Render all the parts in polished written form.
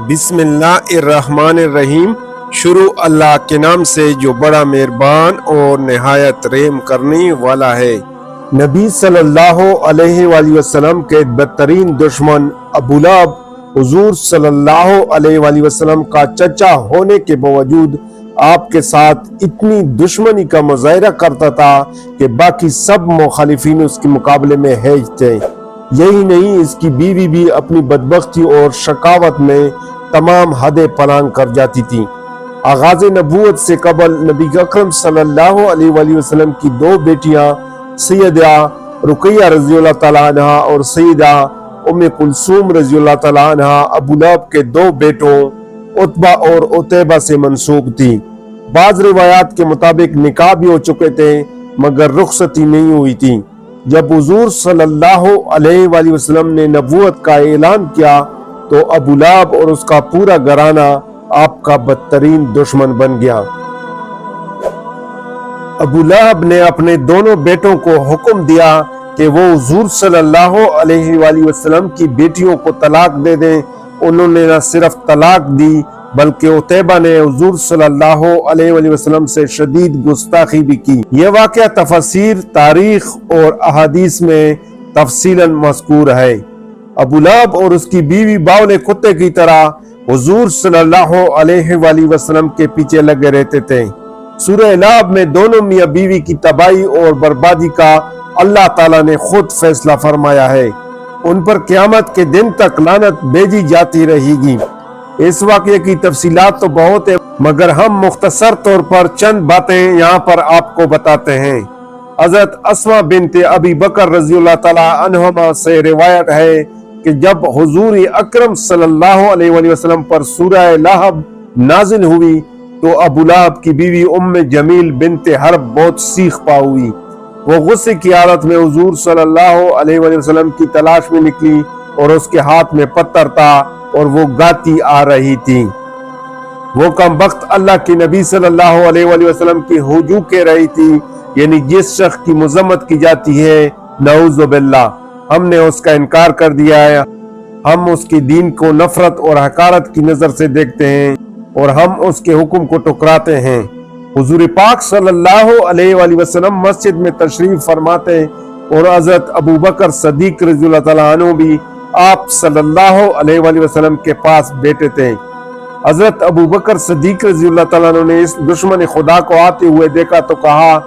بسم اللہ الرحمن الرحیم۔ شروع اللہ کے نام سے جو بڑا مہربان اور نہایت رحم کرنے والا ہے۔ نبی صلی اللہ علیہ وآلہ وسلم کے بدترین دشمن ابو لہب حضور صلی اللہ علیہ وآلہ وسلم کا چچا ہونے کے باوجود آپ کے ساتھ اتنی دشمنی کا مظاہرہ کرتا تھا کہ باقی سب مخالفین اس کے مقابلے میں ہیج تھے۔ یہی نہیں، اس کی بیوی بھی اپنی بدبختی اور شقاوت میں تمام حدیں پلانگ کر جاتی تھی۔ آغاز نبوت سے قبل نبی اکرم صلی اللہ علیہ وآلہ وسلم کی دو بیٹیاں سیدہ رقیہ رضی اللہ تعالیٰ عنہ اور سیدہ ام کلثوم رضی اللہ تعالیٰ عنہ ابو لہب کے دو بیٹوں عتبہ اور عتیبہ سے منسوب تھی۔ بعض روایات کے مطابق نکاح بھی ہو چکے تھے مگر رخصتی نہیں ہوئی تھی۔ جب حضور صلی اللہ علیہ وآلہ وسلم نے نبوت کا اعلان کیا تو ابو لہب اور اس کا پورا گھرانہ آپ کا بدترین دشمن بن گیا۔ ابو لہب نے اپنے دونوں بیٹوں کو حکم دیا کہ وہ حضور صلی اللہ علیہ وآلہ وسلم کی بیٹیوں کو طلاق دے دیں۔ انہوں نے نہ صرف طلاق دی بلکہ عتیبہ نے حضور صلی اللہ علیہ وآلہ وسلم سے شدید گستاخی بھی کی۔ یہ واقعہ تفاسیر، تاریخ اور احادیث میں تفصیلاً مذکور ہے۔ ابو لہب اور اس کی بیوی باولے کتے کی طرح حضور صلی اللہ علیہ وآلہ وسلم کے پیچھے لگے رہتے تھے۔ سورہ لہب میں دونوں میاں بیوی کی تباہی اور بربادی کا اللہ تعالیٰ نے خود فیصلہ فرمایا ہے۔ ان پر قیامت کے دن تک لعنت بھیجی جاتی رہے گی۔ اس واقعے کی تفصیلات تو بہت ہیں مگر ہم مختصر طور پر چند باتیں یہاں پر آپ کو بتاتے ہیں۔ حضرت اسماء بنت ابی بکر رضی اللہ تعالیٰ عنہما سے روایت ہے کہ جب حضور اکرم صلی اللہ علیہ وآلہ وسلم پر سورہ لہب نازل ہوئی تو ابو لہب کی بیوی ام جمیل بنت حرب بہت سیخ پا ہوئی۔ وہ غصے کی حالت میں حضور صلی اللہ علیہ وآلہ وسلم کی تلاش میں نکلی اور اس کے ہاتھ میں پتھر تھا اور وہ گاتی آ رہی تھی۔ وہ کم بخت اللہ کی نبی صلی اللہ علیہ وآلہ وسلم کی ہجو کہہ رہی تھی، یعنی جس شخص کی مذمت کی جاتی ہے، نعوذ باللہ، ہم نے اس کا انکار کر دیا ہے، ہم اس کی دین کو نفرت اور حقارت کی نظر سے دیکھتے ہیں اور ہم اس کے حکم کو ٹکراتے ہیں۔ حضور پاک صلی اللہ علیہ وآلہ وسلم مسجد میں تشریف فرماتے اور حضرت ابو بکر صدیق رضی اللہ تعالیٰ عنہ بھی آپ صلی اللہ علیہ وآلہ وسلم کے پاس بیٹھے تھے۔ حضرت ابو بکر صدیق رضی اللہ تعالیٰ عنہ نے اس دشمن خدا کو آتے ہوئے دیکھا تو کہا،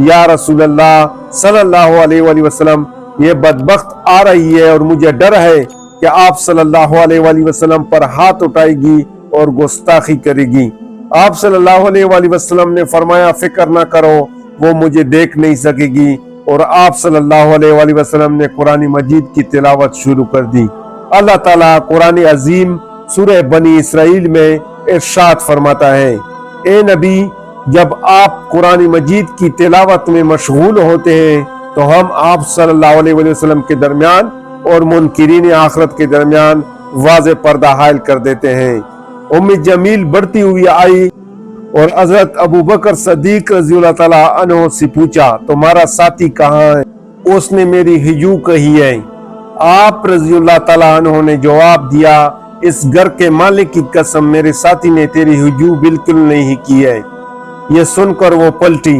یا رسول اللہ صلی اللہ علیہ وآلہ وسلم، یہ بدبخت آ رہی ہے اور مجھے ڈر ہے کہ آپ صلی اللہ علیہ وآلہ وسلم پر ہاتھ اٹھائے گی اور گستاخی کرے گی۔ آپ صلی اللہ علیہ وآلہ وسلم نے فرمایا، فکر نہ کرو، وہ مجھے دیکھ نہیں سکے گی، اور آپ صلی اللہ علیہ وآلہ وسلم نے قرآن مجید کی تلاوت شروع کر دی۔ اللہ تعالیٰ قرآن عظیم سورہ بنی اسرائیل میں ارشاد فرماتا ہے، اے نبی، جب آپ قرآن مجید کی تلاوت میں مشغول ہوتے ہیں تو ہم آپ صلی اللہ علیہ وآلہ وسلم کے درمیان اور منکرین آخرت کے درمیان واضح پردہ حائل کر دیتے ہیں۔ ام جمیل بڑھتی ہوئی آئی اور حضرت ابو بکر صدیق رضی اللہ تعالیٰ عنہ سے پوچھا، تمہارا ساتھی کہاں ہے؟ اس نے میری ہجو کہی ہے۔ آپ رضی اللہ تعالیٰ عنہ نے جواب دیا، اس گھر کے مالک کی قسم، میرے ساتھی نے تیری ہجو بالکل نہیں کی ہے۔ یہ سن کر وہ پلٹی۔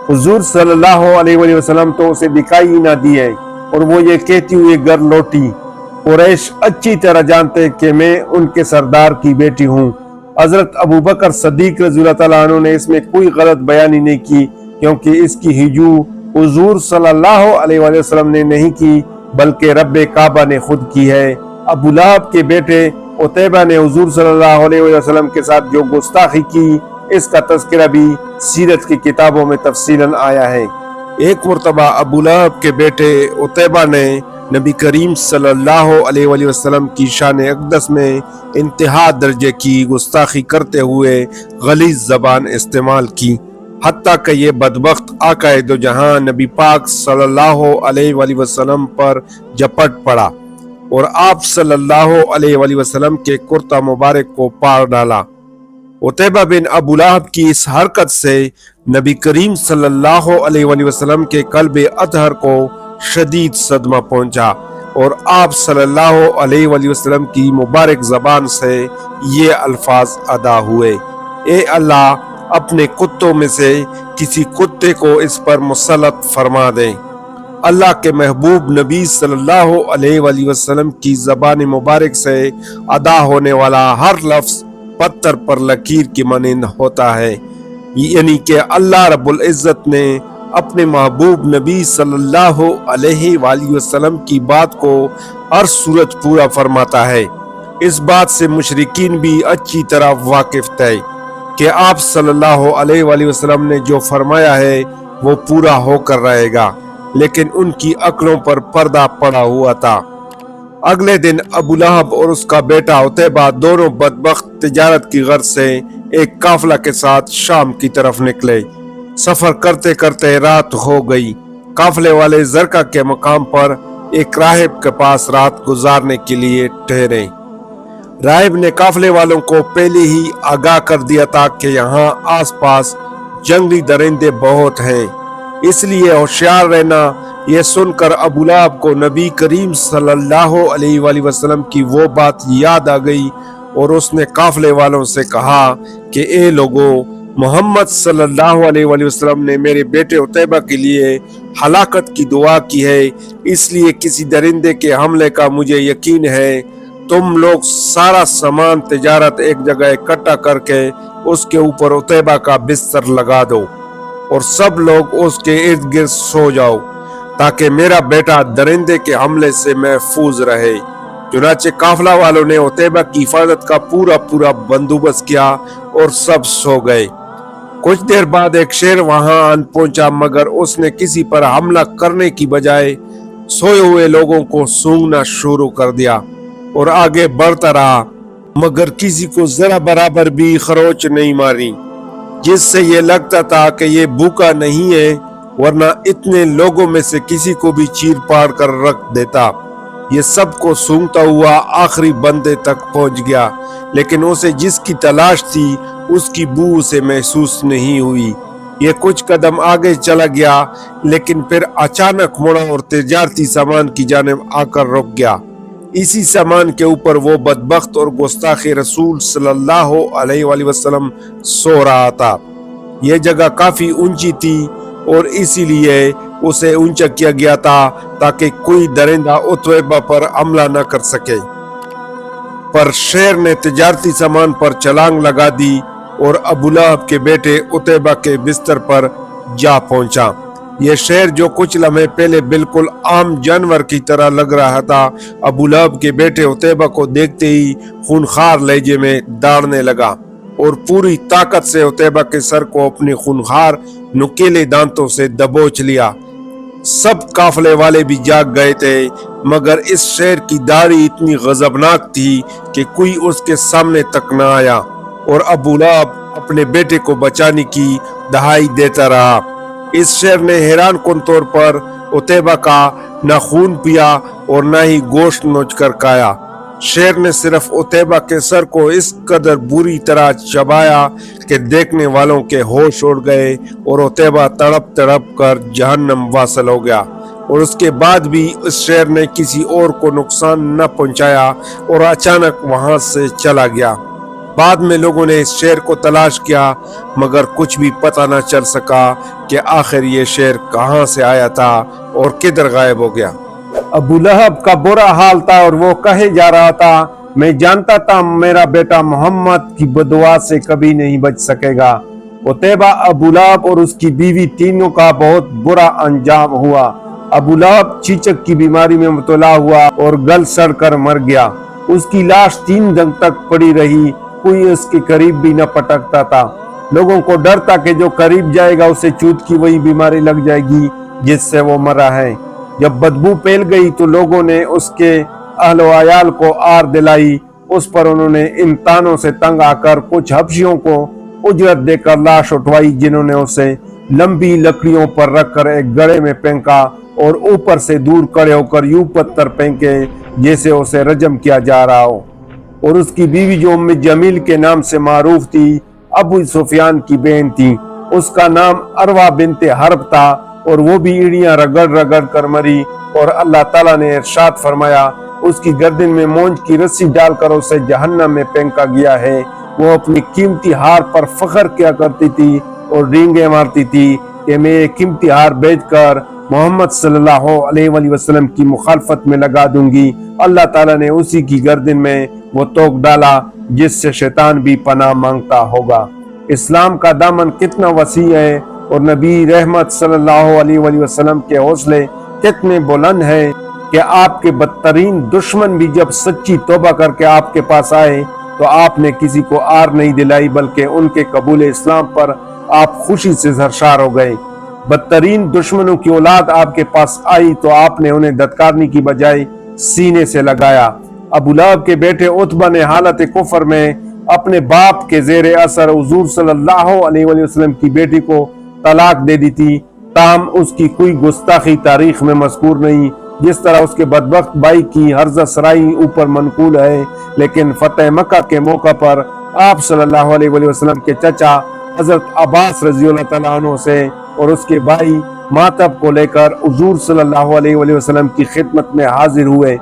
حضور صلی اللہ علیہ وآلہ وسلم تو اسے دکھائی ہی نہ دی ہے اور وہ یہ کہتی ہوئے گھر لوٹی۔ قریش اچھی طرح جانتے کہ میں ان کے سردار کی بیٹی ہوں۔ حضرت ابو بکر صدیق رضی اللہ تعالیٰ عنہ نے اس میں کوئی غلط بیانی نہیں کی کیونکہ اس کی ہجو حضور صلی اللہ علیہ وآلہ وسلم نے نہیں کی بلکہ رب کعبہ نے خود کی ہے۔ ابو لہب کے بیٹے عتیبہ نے حضور صلی اللہ علیہ وآلہ وسلم کے ساتھ جو گستاخی کی، اس کا تذکرہ بھی سیرت کی کتابوں میں تفصیلاً آیا ہے۔ ایک مرتبہ ابو لہب کے بیٹے عتیبہ نے نبی کریم صلی اللہ علیہ وآلہ وسلم کی شان اقدس میں انتہا درجے کی گستاخی کرتے ہوئے غلیظ زبان استعمال کی، حتیٰ کہ یہ بدبخت آقا دو جہاں نبی پاک صلی اللہ علیہ وآلہ وسلم پر جپٹ پڑا اور آپ صلی اللہ علیہ وآلہ وسلم کے کرتا مبارک کو پار ڈالا۔ عتیبہ بن ابو لہب کی اس حرکت سے نبی کریم صلی اللہ علیہ وآلہ وسلم کے قلب اطہر کو شدید صدمہ پہنچا۔ اور آپ صلی اللہ علیہ وآلہ وسلم کی مبارک زبان سے یہ الفاظ ادا ہوئے: اے اللہ، اپنے کتوں میں سے کسی کتے کو اس پر مسلط فرما دے۔ اللہ کے محبوب نبی صلی اللہ علیہ وآلہ وسلم کی زبان مبارک سے ادا ہونے والا ہر لفظ پتھر پر لکیر کی مانند ہوتا ہے، یعنی کہ اللہ رب العزت نے اپنے محبوب نبی صلی اللہ علیہ وآلہ وسلم کی بات کو ہر صورت پورا فرماتا ہے۔ اس بات سے مشرکین بھی اچھی طرح واقف تھے کہ آپ صلی اللہ علیہ وآلہ وسلم نے جو فرمایا ہے وہ پورا ہو کر رہے گا، لیکن ان کی عقلوں پر پردہ پڑا ہوا تھا۔ اگلے دن ابو لہب اور اس کا بیٹا عتیبہ دونوں بدبخت تجارت کی غرض سے ایک قافلہ کے ساتھ شام کی طرف نکلے۔ سفر کرتے کرتے رات ہو گئی۔ قافلے والے زرقہ کے مقام پر ایک راہب کے پاس رات گزارنے کے لیے ٹھہرے۔ راہب نے قافلے والوں کو پہلے ہی آگاہ کر دیا تھا کہ یہاں آس پاس جنگلی درندے بہت ہیں، اس لیے ہوشیار رہنا۔ یہ سن کر ابو لہب کو نبی کریم صلی اللہ علیہ وآلہ وسلم کی وہ بات یاد آ گئی اور اس نے قافلے والوں سے کہا کہ اے لوگو، محمد صلی اللہ علیہ وآلہ وسلم نے میرے بیٹے عتیبہ کے لیے ہلاکت کی دعا کی ہے، اس لیے کسی درندے کے حملے کا مجھے یقین ہے۔ تم لوگ سارا سامان تجارت ایک جگہ اکٹھا کر کے اس کے اوپر عتیبہ کا بستر لگا دو اور سب لوگ اس کے ارد گرد سو جاؤ تاکہ میرا بیٹا درندے کے حملے سے محفوظ رہے۔ چنانچہ قافلہ والوں نے عتیبہ کی حفاظت کا پورا بندوبست کیا اور سب سو گئے۔ کچھ دیر بعد ایک شیر وہاں آن پہنچا، مگر اس نے کسی پر حملہ کرنے کی بجائے سوئے ہوئے لوگوں کو سونگنا شروع کر دیا اور آگے بڑھتا رہا، مگر کسی کو ذرا برابر بھی خروچ نہیں ماری، جس سے یہ لگتا تھا کہ یہ بھوکا نہیں ہے، ورنہ اتنے لوگوں میں سے کسی کو بھی چیر پاڑ کر رکھ دیتا۔ یہ سب کو سونگتا ہوا آخری بندے تک پہنچ گیا، لیکن اسے جس کی تلاش تھی اس کی بو اسے محسوس نہیں ہوئی۔ یہ کچھ قدم آگے چلا گیا، لیکن پھر اچانک مڑا اور تجارتی سامان کی جانب آ کر رک گیا۔ اسی سامان کے اوپر وہ بدبخت اور گستاخ رسول صلی اللہ علیہ وآلہ وسلم سو رہا تھا۔ یہ جگہ کافی اونچی تھی اور اسی لیے اسے اونچا کیا گیا تھا تاکہ کوئی درندہ عتیبہ پر حملہ نہ کر سکے۔ پر شیر نے تجارتی سامان پر چھلانگ لگا دی اور ابو لہب کے بیٹے عتیبہ کے بستر پر جا پہنچا۔ یہ شیر جو کچھ لمحے پہلے بالکل عام جانور کی طرح لگ رہا تھا، ابو لہب کے بیٹے عتیبہ کو دیکھتے ہی خونخوار لہجے میں داڑنے لگا اور پوری طاقت سے عتیبہ کے سر کو اپنے خونخوار نکیلے دانتوں سے دبوچ لیا۔ سب قافلے والے بھی جاگ گئے تھے، مگر اس شیر کی داڑھی اتنی غضبناک تھی کہ کوئی اس کے سامنے تک نہ آیا اور ابو لہب اپنے بیٹے کو بچانے کی دہائی دیتا رہا۔ اس شیر نے حیران کن طور پر عتیبہ کا نہ خون پیا اور نہ ہی گوشت نوچ کر کھایا۔ شیر نے صرف عتیبہ کے سر کو اس قدر بری طرح چبایا کہ دیکھنے والوں کے ہوش اڑ گئے اور عتیبہ تڑپ تڑپ کر جہنم واصل ہو گیا، اور اس کے بعد بھی اس شیر نے کسی اور کو نقصان نہ پہنچایا اور اچانک وہاں سے چلا گیا۔ بعد میں لوگوں نے اس شیر کو تلاش کیا، مگر کچھ بھی پتہ نہ چل سکا کہ آخر یہ شیر کہاں سے آیا تھا اور کدھر غائب ہو گیا۔ ابو لہب کا برا حال تھا اور وہ کہے جا رہا تھا، میں جانتا تھا میرا بیٹا محمد کی بددعا سے کبھی نہیں بچ سکے گا۔ عتیبہ، ابو لہب اور اس کی بیوی تینوں کا بہت برا انجام ہوا۔ ابو لہب چیچک کی بیماری میں مبتلا ہوا اور گل سڑ کر مر گیا۔ اس کی لاش 3 دن تک پڑی رہی، کوئی اس کے قریب بھی نہ پٹکتا تھا۔ لوگوں کو ڈر تھا کہ جو قریب جائے گا اسے چوت کی وہی بیماری لگ جائے گی جس سے وہ مرا ہے۔ جب بدبو پھیل گئی تو لوگوں نے اس کے اہل و عیال کو آر دلائی۔ اس پر انہوں نے ان تانوں سے تنگ آ کر کچھ حبشیوں کو اجرت دے کر لاش اٹھوائی، جنہوں نے اسے لمبی لکڑیوں پر رکھ کر ایک گڑھے میں پھینکا اور اوپر سے دور کھڑے ہو کر یوں پتھر پھینکے جیسے اسے رجم کیا جا رہا ہو۔ اور اس کی بیوی جو ام جمیل کے نام سے معروف تھی، ابو سفیان کی بہن تھی، اس کا نام عروہ بنت حرب تھا، اور وہ بھی ایڑیاں رگڑ رگڑ کر مری اور اللہ تعالیٰ نے ارشاد فرمایا اس کی گردن میں مونج کی رسی ڈال کر اسے جہنم میں پھینکا گیا ہے۔ وہ اپنی قیمتی ہار پر فخر کیا کرتی تھی اور ڈینگیں مارتی تھی کہ میں یہ قیمتی ہار بیچ کر محمد صلی اللہ علیہ وآلہ وسلم کی مخالفت میں لگا دوں گی۔ اللہ تعالیٰ نے اسی کی گردن میں وہ توق ڈالا جس سے شیطان بھی پناہ مانگتا ہوگا۔ اسلام کا دامن کتنا وسیع ہے اور نبی رحمت صلی اللہ علیہ وآلہ وسلم کے حوصلے کتنے بلند ہیں کہ آپ کے بدترین دشمن بھی جب سچی توبہ کر کے آپ کے پاس آئے تو آپ نے کسی کو آر نہیں دلائی بلکہ ان کے قبول اسلام پر آپ خوشی سے سرشار ہو گئے۔ بدترین دشمنوں کی اولاد آپ کے پاس آئی تو آپ نے انہیں دھتکارنے کی بجائے سینے سے لگایا۔ ابو لہب کے بیٹے عتبہ نے حالت کفر میں اپنے باپ کے زیر اثر حضور صلی اللہ علیہ وآلہ وسلم کی بیٹی کو طلاق دے دی تھی، تاہم اس کی کوئی گستاخی تاریخ میں مذکور نہیں، جس طرح اس کے بدبخت بھائی کی حرزہ سرائی اوپر منقول ہے۔ لیکن فتح مکہ کے موقع پر آپ صلی اللہ علیہ وآلہ وسلم کے چچا حضرت عباس رضی اللہ تعالیٰ عنہ سے اور اس کے بھائی ماتب کو لے کر حضور صلی اللہ علیہ وآلہ وسلم کی خدمت میں حاضر ہوئے۔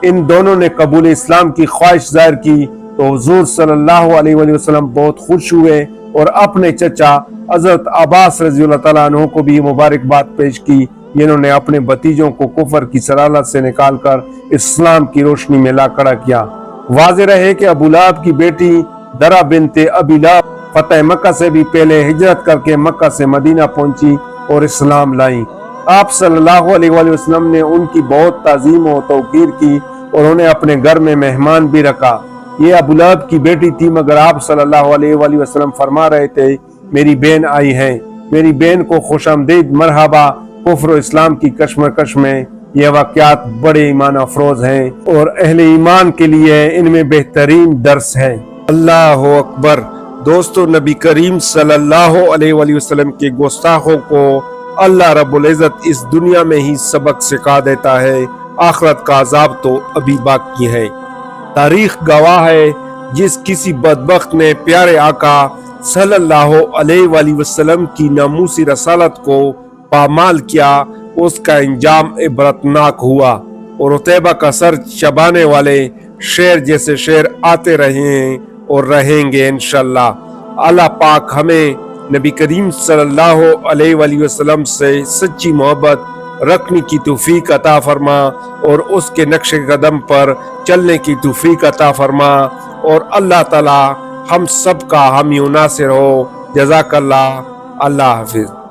ان دونوں نے قبول اسلام کی خواہش ظاہر کی تو حضور صلی اللہ علیہ وآلہ وسلم بہت خوش ہوئے اور اپنے چچا حضرت عباس رضی اللہ تعالیٰ عنہ کو بھی مبارکباد پیش کی، جنہوں نے اپنے بھتیجوں کو کفر کی سلالت سے نکال کر اسلام کی روشنی میں لا کھڑا کیا۔ واضح رہے کہ ابو لہب کی بیٹی درہ بنت ابی لہب فتح مکہ سے بھی پہلے ہجرت کر کے مکہ سے مدینہ پہنچی اور اسلام لائیں۔ آپ صلی اللہ علیہ وآلہ وسلم نے ان کی بہت تعظیم و توقیر کی اور انہیں اپنے گھر میں مہمان بھی رکھا۔ یہ ابو لہب کی بیٹی تھی، مگر آپ صلی اللہ علیہ وآلہ وسلم فرما رہے تھے میری بہن آئی ہے، میری بہن کو خوش آمدید مرحبا۔ کفر و اسلام کی کشمکش میں یہ واقعات بڑے ایمان افروز ہیں اور اہل ایمان کے لیے ان میں بہترین درس ہے۔ اللہ اکبر۔ دوستو، نبی کریم صلی اللہ علیہ وآلہ وسلم کے گستاخوں کو اللہ رب العزت اس دنیا میں ہی سبق سکھا دیتا ہے، آخرت کا عذاب تو ابھی باقی ہے۔ تاریخ گواہ ہے جس کسی بدبخت نے پیارے آقا صلی اللہ علیہ وآلہ وسلم کی ناموسی رسالت کو پامال کیا، اس کا انجام عبرتناک ہوا اور عتیبہ کا سر چبانے والے شیر جیسے شیر آتے رہے ہیں اور رہیں گے انشاءاللہ۔ اللہ پاک ہمیں نبی کریم صلی اللہ علیہ وآلہ وسلم سے سچی محبت رکھنے کی توفیق عطا فرما اور اس کے نقش قدم پر چلنے کی توفیق عطا فرما، اور اللہ تعالی ہم سب کا حامی و ناصر ہو۔ جزاک اللہ۔ اللہ حافظ۔